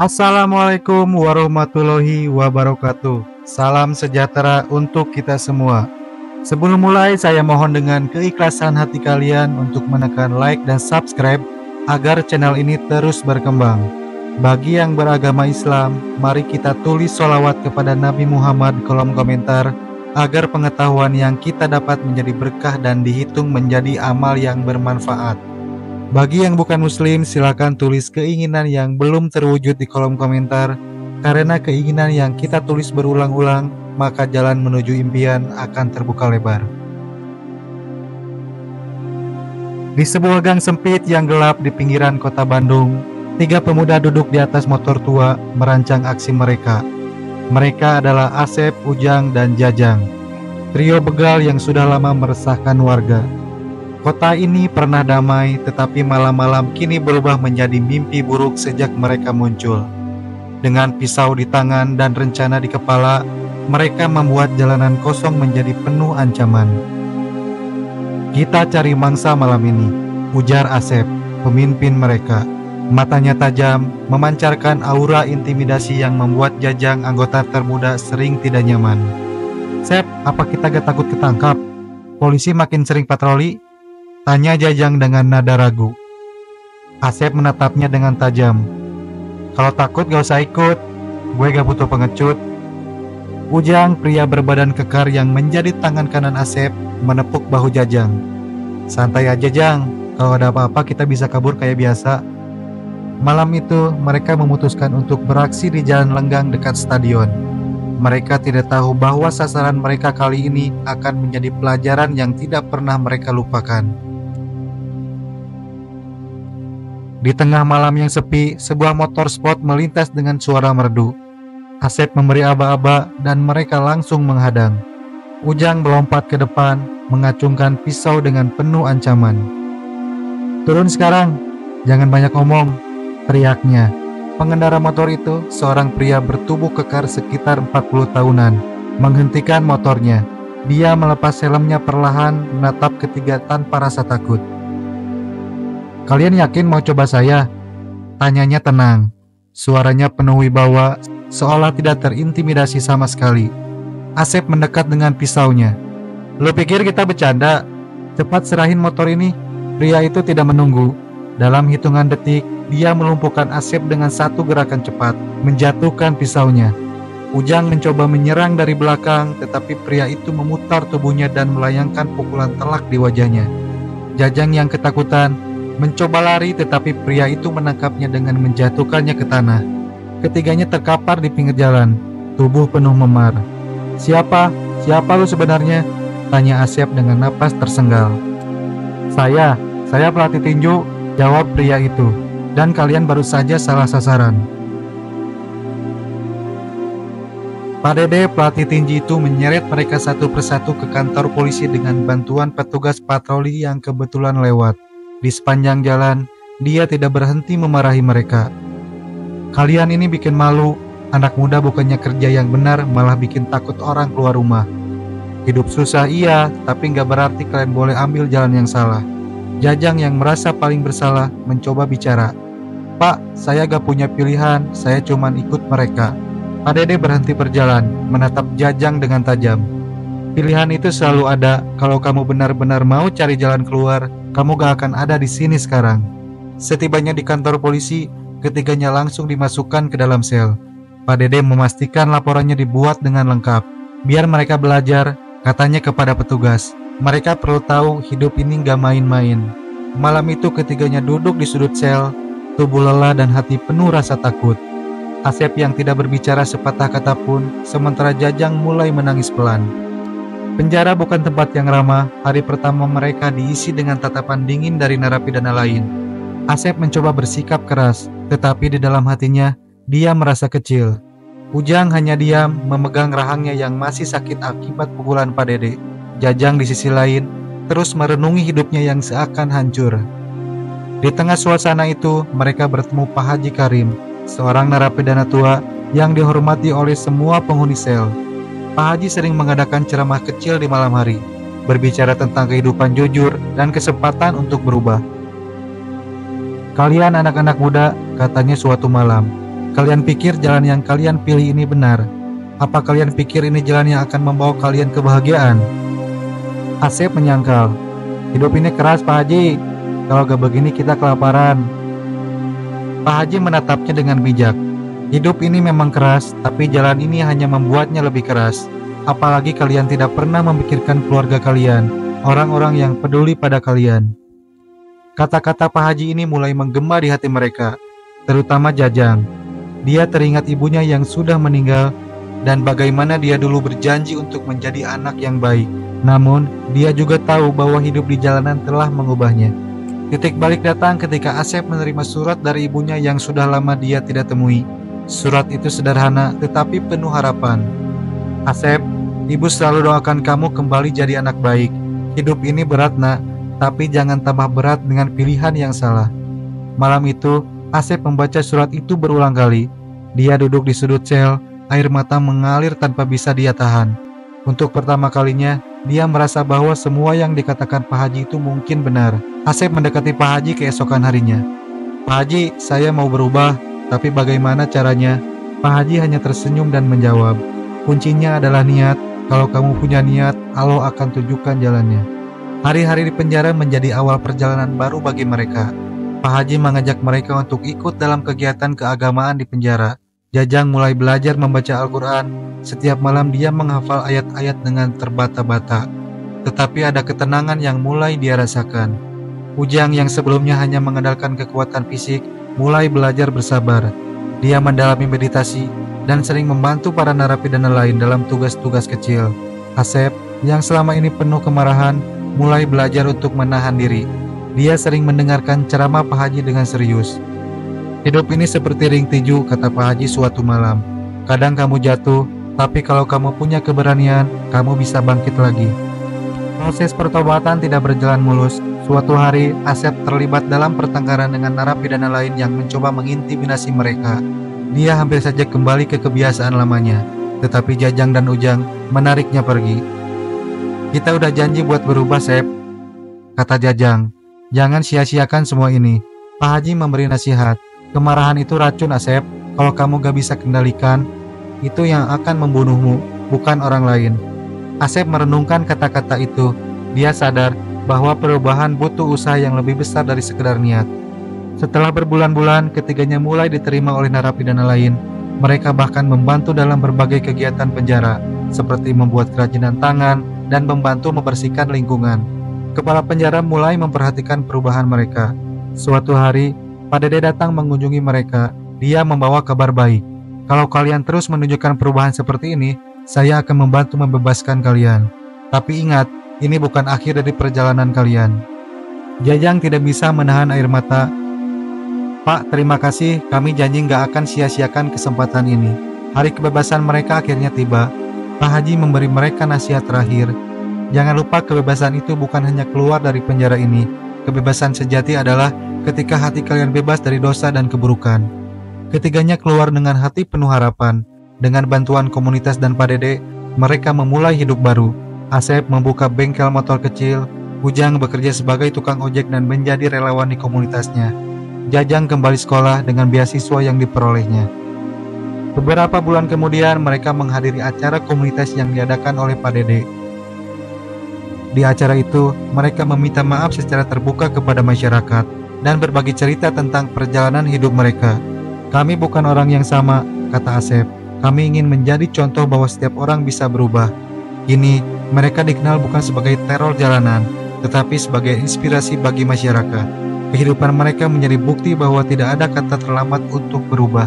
Assalamualaikum warahmatullahi wabarakatuh. Salam sejahtera untuk kita semua. Sebelum mulai, saya mohon dengan keikhlasan hati kalian untuk menekan like dan subscribe agar channel ini terus berkembang. Bagi yang beragama Islam, mari kita tulis sholawat kepada Nabi Muhammad di kolom komentar agar pengetahuan yang kita dapat menjadi berkah dan dihitung menjadi amal yang bermanfaat. Bagi yang bukan muslim, silakan tulis keinginan yang belum terwujud di kolom komentar. Karena keinginan yang kita tulis berulang-ulang, maka jalan menuju impian akan terbuka lebar. Di sebuah gang sempit yang gelap di pinggiran kota Bandung, tiga pemuda duduk di atas motor tua merancang aksi mereka. Mereka adalah Asep, Ujang, dan Jajang, trio begal yang sudah lama meresahkan warga. Kota ini pernah damai, tetapi malam-malam kini berubah menjadi mimpi buruk sejak mereka muncul. Dengan pisau di tangan dan rencana di kepala, mereka membuat jalanan kosong menjadi penuh ancaman. "Kita cari mangsa malam ini," ujar Asep, pemimpin mereka. Matanya tajam, memancarkan aura intimidasi yang membuat Jajang, anggota termuda, sering tidak nyaman. "Sep, apa kita gak takut ketangkap? Polisi makin sering patroli?" tanya Jajang dengan nada ragu. Asep menatapnya dengan tajam. "Kalau takut gak usah ikut, gue gak butuh pengecut." Ujang, pria berbadan kekar yang menjadi tangan kanan Asep, menepuk bahu Jajang. "Santai aja Jang, kalau ada apa-apa kita bisa kabur kayak biasa." Malam itu mereka memutuskan untuk beraksi di jalan lenggang dekat stadion. Mereka tidak tahu bahwa sasaran mereka kali ini akan menjadi pelajaran yang tidak pernah mereka lupakan. Di tengah malam yang sepi, sebuah motor sport melintas dengan suara merdu. Asep memberi aba-aba dan mereka langsung menghadang. Ujang melompat ke depan, mengacungkan pisau dengan penuh ancaman. "Turun sekarang, jangan banyak ngomong," teriaknya. Pengendara motor itu, seorang pria bertubuh kekar sekitar 40 tahunan, menghentikan motornya. Dia melepas helmnya perlahan, menatap ketiga tanpa rasa takut. "Kalian yakin mau coba saya?" tanyanya tenang. Suaranya penuh wibawa, seolah tidak terintimidasi sama sekali. Asep mendekat dengan pisaunya. "Lo pikir kita bercanda? Cepat serahin motor ini." Pria itu tidak menunggu. Dalam hitungan detik, dia melumpuhkan Asep dengan satu gerakan cepat, menjatuhkan pisaunya. Ujang mencoba menyerang dari belakang, tetapi pria itu memutar tubuhnya dan melayangkan pukulan telak di wajahnya. Jajang yang ketakutan mencoba lari, tetapi pria itu menangkapnya dengan menjatuhkannya ke tanah. Ketiganya terkapar di pinggir jalan, tubuh penuh memar. Siapa lu sebenarnya?" tanya Asep dengan napas tersenggal. Saya pelatih tinju," jawab pria itu. "Dan kalian baru saja salah sasaran." Pak Dede, pelatih tinju itu, menyeret mereka satu persatu ke kantor polisi dengan bantuan petugas patroli yang kebetulan lewat. Di sepanjang jalan, dia tidak berhenti memarahi mereka. "Kalian ini bikin malu, anak muda bukannya kerja yang benar malah bikin takut orang keluar rumah. Hidup susah iya, tapi nggak berarti kalian boleh ambil jalan yang salah." Jajang yang merasa paling bersalah mencoba bicara. "Pak, saya gak punya pilihan, saya cuman ikut mereka." Pak Dede berhenti berjalan, menatap Jajang dengan tajam. "Pilihan itu selalu ada. Kalau kamu benar-benar mau cari jalan keluar, kamu gak akan ada di sini sekarang." Setibanya di kantor polisi, ketiganya langsung dimasukkan ke dalam sel. Pak Dede memastikan laporannya dibuat dengan lengkap. Biar mereka belajar, katanya kepada petugas. Mereka perlu tahu hidup ini gak main-main. Malam itu ketiganya duduk di sudut sel, tubuh lelah dan hati penuh rasa takut. Asep yang tidak berbicara sepatah kata pun, sementara Jajang mulai menangis pelan. Penjara bukan tempat yang ramah. Hari pertama mereka diisi dengan tatapan dingin dari narapidana lain. Asep mencoba bersikap keras, tetapi di dalam hatinya, dia merasa kecil. Ujang hanya diam, memegang rahangnya yang masih sakit akibat pukulan Pak Dede. Jajang di sisi lain terus merenungi hidupnya yang seakan hancur. Di tengah suasana itu, mereka bertemu Pak Haji Karim, seorang narapidana tua yang dihormati oleh semua penghuni sel. Pak Haji sering mengadakan ceramah kecil di malam hari, berbicara tentang kehidupan jujur dan kesempatan untuk berubah. "Kalian anak-anak muda," katanya suatu malam, Kalian pikir jalan yang kalian pilih ini benar? Apa kalian pikir ini jalan yang akan membawa kalian kebahagiaan? Asep menyangkal. Hidup ini keras, Pak Haji. Kalau gak begini kita kelaparan. Pak Haji menatapnya dengan bijak. Hidup ini memang keras, tapi jalan ini hanya membuatnya lebih keras. Apalagi kalian tidak pernah memikirkan keluarga kalian, orang-orang yang peduli pada kalian. Kata-kata Pak Haji ini mulai menggema di hati mereka, terutama Jajang. Dia teringat ibunya yang sudah meninggal dan bagaimana dia dulu berjanji untuk menjadi anak yang baik. Namun, dia juga tahu bahwa hidup di jalanan telah mengubahnya. Titik balik datang ketika Asep menerima surat dari ibunya yang sudah lama dia tidak temui. Surat itu sederhana tetapi penuh harapan. Asep, ibu selalu doakan kamu kembali jadi anak baik. Hidup ini berat nak, tapi jangan tambah berat dengan pilihan yang salah. Malam itu, Asep membaca surat itu berulang kali. Dia duduk di sudut sel, air mata mengalir tanpa bisa dia tahan. Untuk pertama kalinya, dia merasa bahwa semua yang dikatakan Pak Haji itu mungkin benar. Asep mendekati Pak Haji keesokan harinya. Pak Haji, saya mau berubah. Tapi bagaimana caranya? Pak Haji hanya tersenyum dan menjawab, kuncinya adalah niat. Kalau kamu punya niat, Allah akan tunjukkan jalannya. Hari-hari di penjara menjadi awal perjalanan baru bagi mereka. Pak Haji mengajak mereka untuk ikut dalam kegiatan keagamaan di penjara. Jajang mulai belajar membaca Al-Quran. Setiap malam dia menghafal ayat-ayat dengan terbata-bata. Tetapi ada ketenangan yang mulai dia rasakan. Ujang yang sebelumnya hanya mengandalkan kekuatan fisik, mulai belajar bersabar. Dia mendalami meditasi dan sering membantu para narapidana lain dalam tugas-tugas kecil. Asep, yang selama ini penuh kemarahan, mulai belajar untuk menahan diri. Dia sering mendengarkan ceramah Pak Haji dengan serius. Hidup ini seperti ring tinju, kata Pak Haji suatu malam. Kadang kamu jatuh, tapi kalau kamu punya keberanian, kamu bisa bangkit lagi. Proses pertobatan tidak berjalan mulus. Suatu hari, Asep terlibat dalam pertengkaran dengan narapidana lain yang mencoba mengintimidasi mereka. Dia hampir saja kembali ke kebiasaan lamanya, tetapi Jajang dan Ujang menariknya pergi. Kita udah janji buat berubah, Sep, kata Jajang. Jangan sia-siakan semua ini. Pak Haji memberi nasihat. Kemarahan itu racun, Asep. Kalau kamu gak bisa kendalikan, itu yang akan membunuhmu, bukan orang lain. Asep merenungkan kata-kata itu. Dia sadar bahwa perubahan butuh usaha yang lebih besar dari sekedar niat. Setelah berbulan-bulan, ketiganya mulai diterima oleh narapidana lain. Mereka bahkan membantu dalam berbagai kegiatan penjara, seperti membuat kerajinan tangan dan membantu membersihkan lingkungan. Kepala penjara mulai memperhatikan perubahan mereka. Suatu hari, Pak Dede datang mengunjungi mereka. Dia membawa kabar baik. Kalau kalian terus menunjukkan perubahan seperti ini, saya akan membantu membebaskan kalian. Tapi ingat, ini bukan akhir dari perjalanan kalian. Jajang tidak bisa menahan air mata. Pak, terima kasih. Kami janji gak akan sia-siakan kesempatan ini. Hari kebebasan mereka akhirnya tiba. Pak Haji memberi mereka nasihat terakhir. Jangan lupa kebebasan itu bukan hanya keluar dari penjara ini. Kebebasan sejati adalah ketika hati kalian bebas dari dosa dan keburukan. Ketiganya keluar dengan hati penuh harapan. Dengan bantuan komunitas dan Pak Dede, mereka memulai hidup baru. Asep membuka bengkel motor kecil, Ujang bekerja sebagai tukang ojek dan menjadi relawan di komunitasnya. Jajang kembali sekolah dengan beasiswa yang diperolehnya. Beberapa bulan kemudian mereka menghadiri acara komunitas yang diadakan oleh Pak Dede. Di acara itu, mereka meminta maaf secara terbuka kepada masyarakat dan berbagi cerita tentang perjalanan hidup mereka. Kami bukan orang yang sama, kata Asep. Kami ingin menjadi contoh bahwa setiap orang bisa berubah. Kini, mereka dikenal bukan sebagai teror jalanan, tetapi sebagai inspirasi bagi masyarakat. Kehidupan mereka menjadi bukti bahwa tidak ada kata terlambat untuk berubah.